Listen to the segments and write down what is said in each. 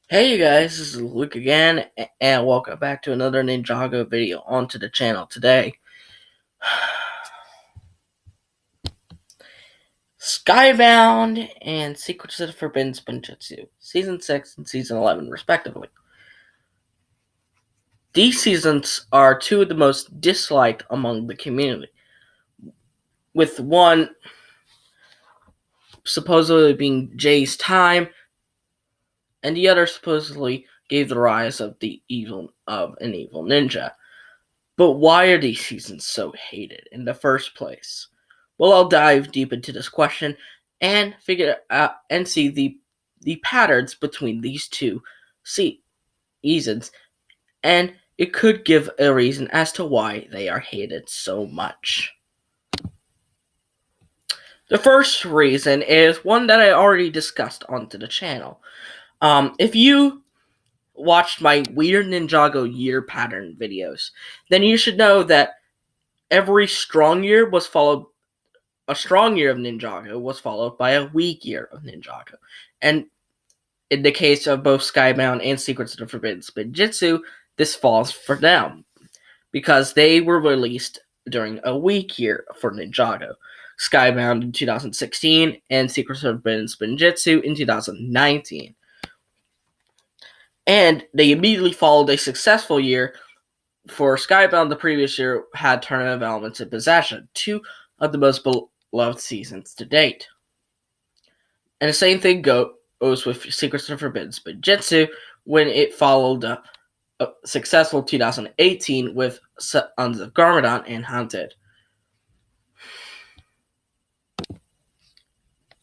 Hey you guys, this is Luke again, and welcome back to another Ninjago video onto the channel today. Skybound and Secrets of the Forbidden Spinjitzu, Season 6 and Season 11 respectively. These seasons are two of the most disliked among the community, with one supposedly being Jay's time, and the other supposedly gave the rise of an evil ninja. But why are these seasons so hated in the first place? Well, I'll dive deep into this question and figure out and see the patterns between these two seasons, and it could give a reason as to why they are hated so much. The first reason is one that I already discussed onto the channel. If you watched my Weird Ninjago year pattern videos, then you should know that every strong year was followed. A strong year of Ninjago was followed by a weak year of Ninjago, and in the case of both Skybound and Secrets of the Forbidden Spinjitzu, this falls for them because they were released during a weak year for Ninjago. Skybound in 2016 and Secrets of the Forbidden Spinjitzu in 2019. And they immediately followed a successful year. For Skybound, the previous year had Tournament of Elements and Possession, two of the most beloved seasons to date. And the same thing goes with Secrets of the Forbidden Spinjitzu when it followed up a successful 2018 with Sons of Garmadon and Haunted.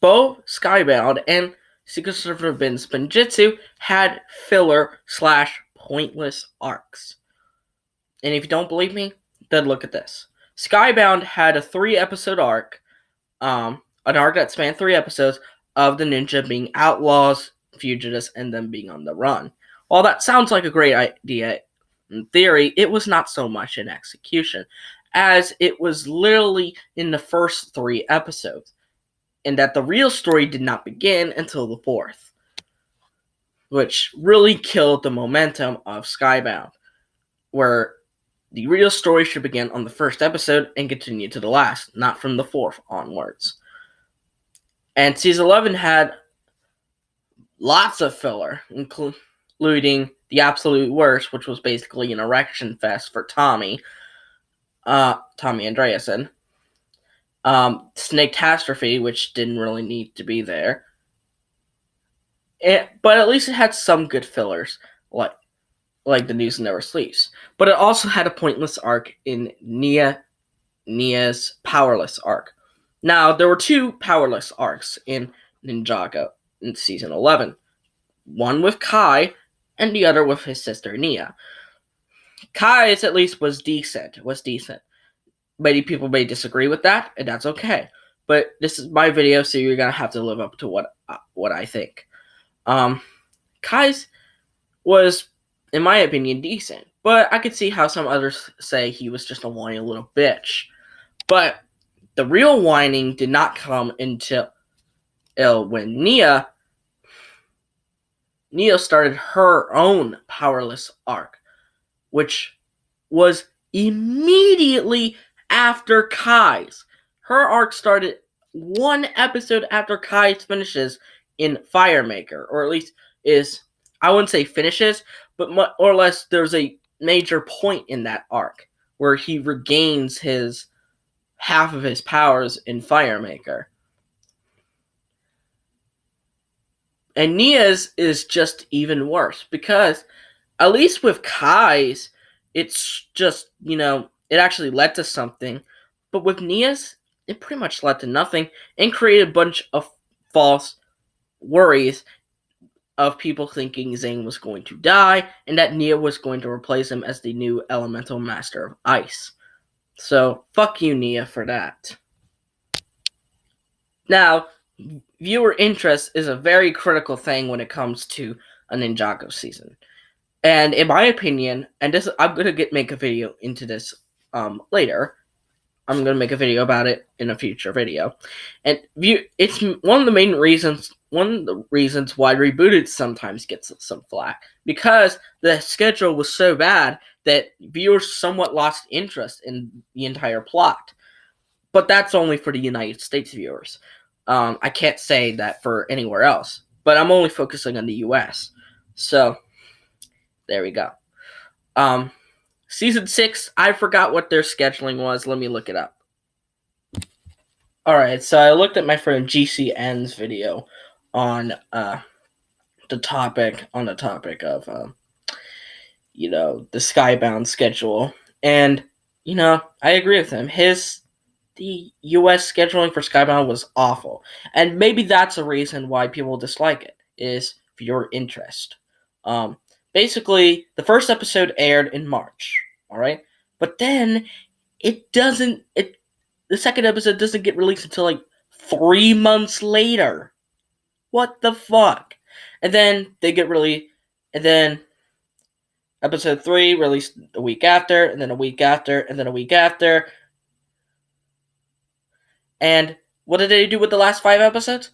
Both Skybound and Secrets of the Forbidden Spinjitzu had filler/pointless arcs. And if you don't believe me, then look at this. Skybound had a 3-episode arc, an arc that spanned 3 episodes of the ninja being outlaws, fugitives, and then being on the run. While that sounds like a great idea in theory, it was not so much in execution, as it was literally in the first 3 episodes, and that the real story did not begin until the 4th, which really killed the momentum of Skybound, where the real story should begin on the 1st episode and continue to the last, not from the 4th onwards. And Season 11 had lots of filler, including the absolute worst, which was basically an erection fest for Tommy Andreasen. Snake-tastrophe, which didn't really need to be there. But at least it had some good fillers, like the News Never Sleeps. But it also had a pointless arc in Nia's powerless arc. Now, there were 2 powerless arcs in Ninjago in Season 11. One with Kai, and the other with his sister Nia. Kai's at least was decent. Many people may disagree with that, and that's okay. But this is my video, so you're going to have to live up to what I think. Kai's was, in my opinion, decent. But I could see how some others say he was just a whiny little bitch. But the real whining did not come until when Nia started her own powerless arc, which was immediately after Kai's. Her arc started 1 episode after Kai's finishes in Firemaker, or at least I wouldn't say finishes, but more or less there's a major point in that arc where he regains his half of his powers in Firemaker. And Nia's is just even worse, because at least with Kai's, it's just, it actually led to something. But with Nia's, it pretty much led to nothing and created a bunch of false worries of people thinking Zane was going to die and that Nia was going to replace him as the new elemental master of ice. So, fuck you, Nia, for that. Now, viewer interest is a very critical thing when it comes to a Ninjago season. And in my opinion, and this, I'm going to make a video into this later. I'm going to make a video about it in a future video. And it's one of the main reasons one of the reasons why Rebooted sometimes gets some flack, because the schedule was so bad that viewers somewhat lost interest in the entire plot. But that's only for the United States viewers. I can't say that for anywhere else, but I'm only focusing on the US. So there we go. Season 6, I forgot what their scheduling was. Let me look it up. Alright, so I looked at my friend GCN's video on the topic of the Skybound schedule. And, I agree with him. The US scheduling for Skybound was awful. And maybe that's a reason why people dislike it, is viewer interest. Basically, the first episode aired in March, alright? But then the second episode doesn't get released until like 3 months later. What the fuck? And then episode 3 released a week after, and then a week after, and then a week after. And what did they do with the last 5 episodes?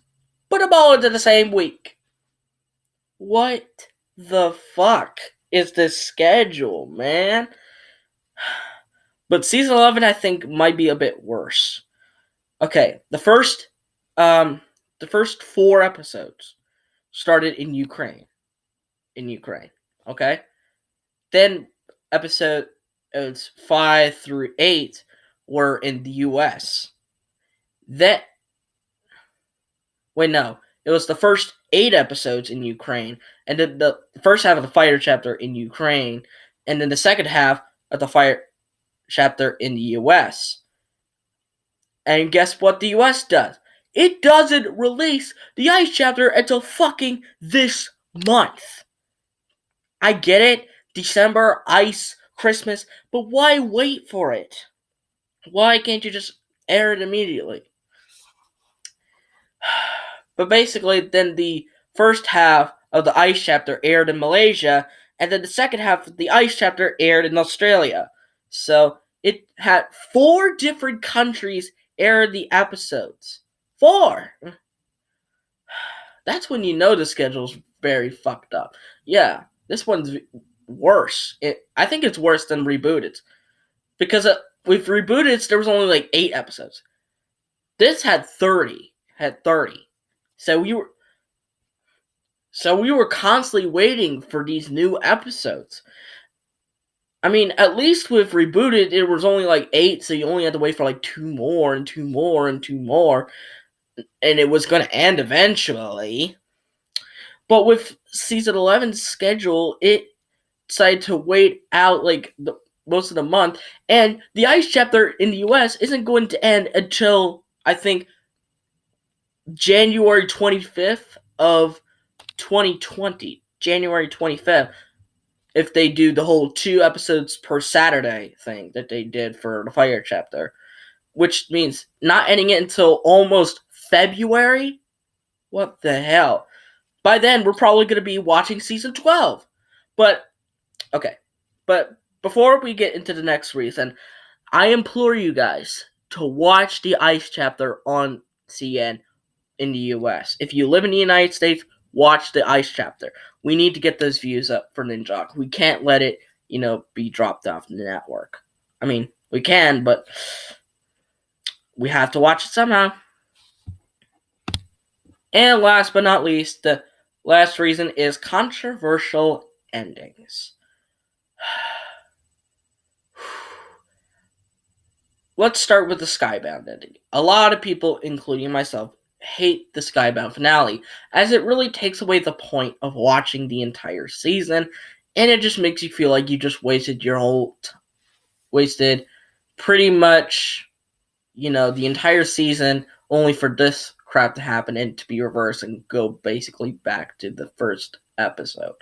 Put them all into the same week. What the fuck is this schedule, man? But season 11, I think, might be a bit worse. Okay, the first 4 episodes started in Ukraine. Okay? Then episodes 5 through 8 were in the US. It was the first 8 episodes in Ukraine, and then the first half of the Fire chapter in Ukraine, and then the second half of the Fire chapter in the US. And guess what the US does? It doesn't release the Ice chapter until fucking this month. I get it, December, Ice, Christmas, but why wait for it? Why can't you just air it immediately? But basically, then the first half of the Ice chapter aired in Malaysia, and then the second half of the Ice chapter aired in Australia. So it had 4 different countries air the episodes. 4! That's when you know the schedule's very fucked up. Yeah, this one's worse. I think it's worse than Rebooted. Because with Rebooted, there was only like 8 episodes. This had 30. So we were constantly waiting for these new episodes. I mean, at least with Rebooted, it was only like 8, so you only had to wait for like 2 more and 2 more and 2 more. And it was going to end eventually. But with season 11's schedule, it decided to wait out like most of the month. And the Ice chapter in the US isn't going to end until, I think, January 25th of 2020. January 25th. If they do the whole 2 episodes per Saturday thing that they did for the Fire chapter. Which means not ending it until almost February? What the hell? By then, we're probably going to be watching season 12. But before we get into the next reason, I implore you guys to watch the Ice chapter on CN in the US. If you live in the United States, watch the Ice chapter. We need to get those views up for Ninjok. We can't let it, be dropped off the network. I mean, we can, but we have to watch it somehow. And last but not least, the last reason is controversial endings. Let's start with the Skybound ending. A lot of people, including myself, hate the Skybound finale, as it really takes away the point of watching the entire season, and it just makes you feel like you just wasted pretty much, the entire season only for this crap to happen and to be reversed and go basically back to the first episode.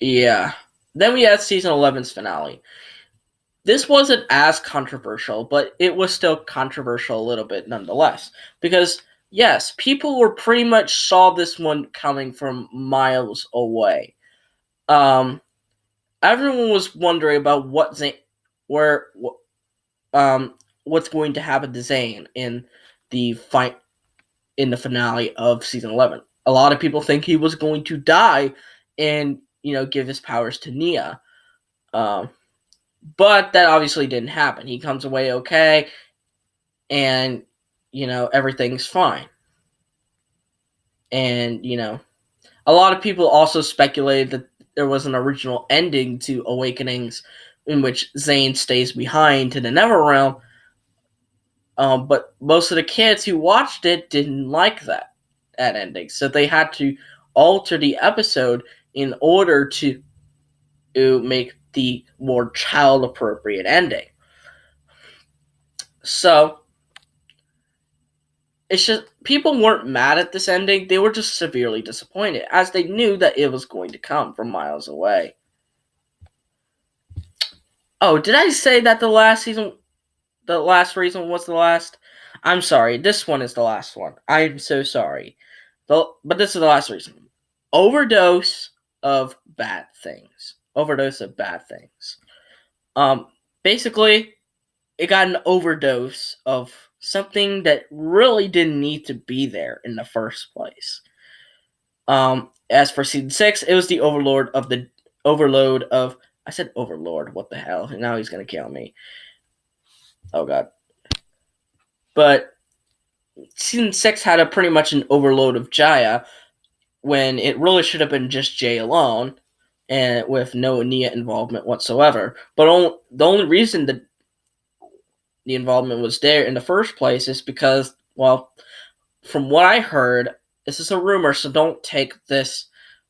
Yeah. Then we had season 11's finale. This wasn't as controversial, but it was still controversial a little bit nonetheless. Because, yes, people were pretty much saw this one coming from miles away. Everyone was wondering about what what's going to happen to Zane in the finale of season 11. A lot of people think he was going to die and, give his powers to Nia. But that obviously didn't happen. He comes away okay, and, everything's fine. And, a lot of people also speculated that there was an original ending to Awakenings in which Zane stays behind to the Netherrealm. But most of the kids who watched it didn't like that ending. So they had to alter the episode in order to make the more child-appropriate ending. So it's just, people weren't mad at this ending. They were just severely disappointed, as they knew that it was going to come from miles away. Oh, did I say that the last reason was the last? I'm sorry. This one is the last one. I'm so sorry. But this is the last reason. Overdose of bad things. Basically, it got an overdose of something that really didn't need to be there in the first place. As for season 6, it was the overload of. I said overlord. What the hell? Now he's gonna kill me. Oh god. But season 6 had a pretty much an overload of Jaya, when it really should have been just Jay alone, and with no Nia involvement whatsoever. But the only reason that the involvement was there in the first place is because, well, from what I heard, this is a rumor, so don't take this,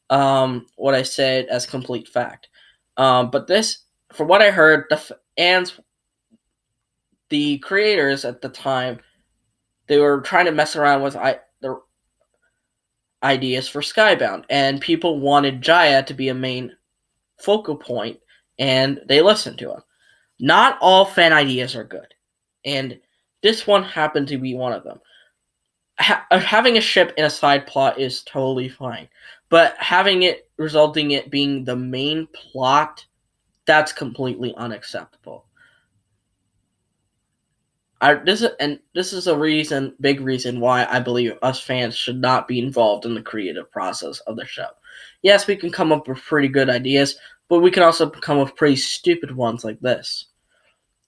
what I said, as complete fact. But this, from what I heard, the creators at the time, they were trying to mess around with the ideas for Skybound, and people wanted Jaya to be a main focal point, and they listened to him. Not all fan ideas are good, and this one happened to be one of them. Having a ship in a side plot is totally fine, but having it resulting it being the main plot, that's completely unacceptable. This is a big reason why I believe us fans should not be involved in the creative process of the show. Yes, we can come up with pretty good ideas, but we can also come up with pretty stupid ones like this.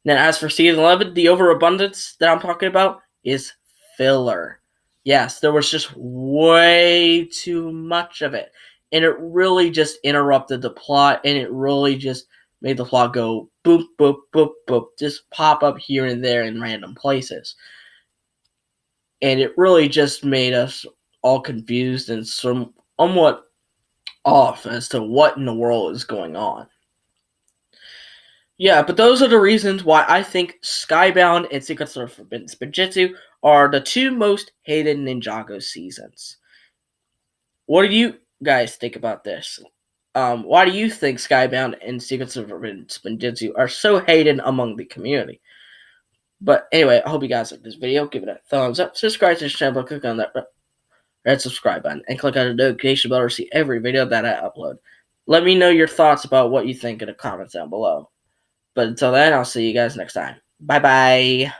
Now, as for season 11, the overabundance that I'm talking about is filler. Yes, there was just way too much of it, and it really just interrupted the plot, and it really just made the plot go boop, boop, boop, boop, just pop up here and there in random places. And it really just made us all confused and somewhat off as to what in the world is going on. Yeah, but those are the reasons why I think Skybound and Secrets of Forbidden Spinjitzu are the two most hated Ninjago seasons. What do you guys think about this? Why do you think Skybound and Secrets of Forbidden Spinjitzu are so hated among the community? But anyway, I hope you guys like this video. Give it a thumbs up. Subscribe to this channel. Click on that red subscribe button. And click on the notification bell to see every video that I upload. Let me know your thoughts about what you think in the comments down below. But until then, I'll see you guys next time. Bye-bye.